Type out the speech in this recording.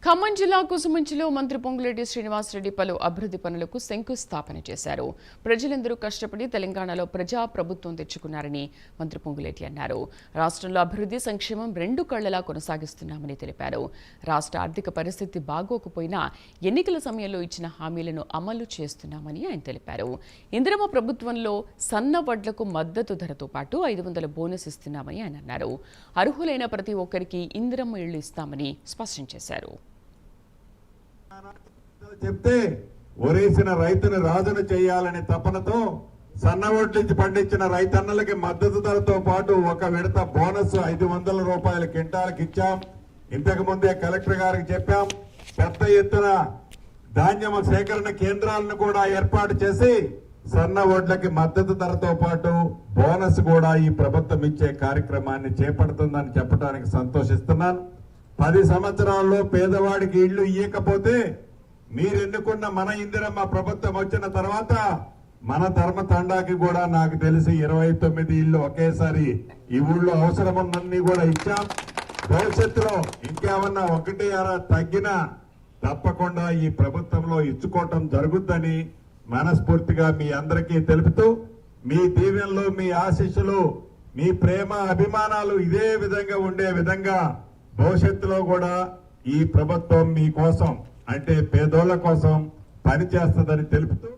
ఖమ్మం జిల్లా కుసుమంచిలో మంత్రి పొంగులేటి శ్రీనివాసరెడ్డి పలు అభివృద్ధి పనులకు శంకుస్థాపన చేశారు. ప్రజలందరూ కష్టపడి తెలంగాణలో ప్రజా ప్రభుత్వం తెచ్చుకున్నారని మంత్రి పొంగులేటి అన్నారు. రాష్ట్రంలో అభివృద్ధి సంక్షేమం రెండు కళ్లలా కొనసాగిస్తున్నామని తెలిపారు. రాష్ట్ర ఆర్థిక పరిస్థితి బాగోకపోయినా ఎన్నికల సమయంలో ఇచ్చిన హామీలను అమలు చేస్తున్నామని ఆయన తెలిపారు. ఇందిరమ్మ ప్రభుత్వంలో సన్న వడ్లకు మద్దతు ధరతో పాటు 500 బోనస్ ఇస్తున్నామని ఆయన అన్నారు. అర్హులైన ప్రతి ఒక్కరికి ఇందిరమ్మ ఇళ్లు ఇస్తామని స్పష్టం చేశారు. చెప్తే ఒరేసిన రైతును రాజును చేయాలనే తపనతో సన్నవడ్లించి పండించిన రైతన్నలకి మద్దతు ధరతో పాటు ఒక విడత బోనస్ 500 రూపాయల క్వింటాలకు ఇచ్చాం. ఇంతకు ముందే కలెక్టర్ గారికి చెప్పాం. పెద్ద ఎత్తున ధాన్యం సేకరణ కేంద్రాలను కూడా ఏర్పాటు చేసి సన్న వడ్లకి మద్దతు ధరతో పాటు బోనస్ కూడా ఈ ప్రభుత్వం ఇచ్చే కార్యక్రమాన్ని చేపడుతుందని చెప్పడానికి సంతోషిస్తున్నాను. 10 సంవత్సరాల్లో పేదవాడికి ఇళ్లు ఇయ్యకపోతే మీరు ఎన్నుకున్న మన ఇందిరమ్మ ప్రభుత్వం వచ్చిన తర్వాత మన ధర్మ తండాకి కూడా నాకు తెలిసి 29 ఇళ్లు ఒకేసారి ఈ ఊళ్ళో అవసరమున్నన్ని కూడా ఇచ్చాం. భవిష్యత్తులో ఇంకేమన్నా ఒకటి అరా తగ్గినా తప్పకుండా ఈ ప్రభుత్వంలో ఇచ్చుకోవటం జరుగుద్దని మనస్ఫూర్తిగా మీ అందరికీ తెలుపుతూ మీ దీవెనలు, మీ ఆశీస్సులు, మీ ప్రేమ అభిమానాలు ఇదే విధంగా ఉండే విధంగా భవిష్యత్తులో కూడా ఈ ప్రభుత్వం మీకోసం అంటే పేదోళ్ల కోసం పనిచేస్తుందని తెలుపుతూ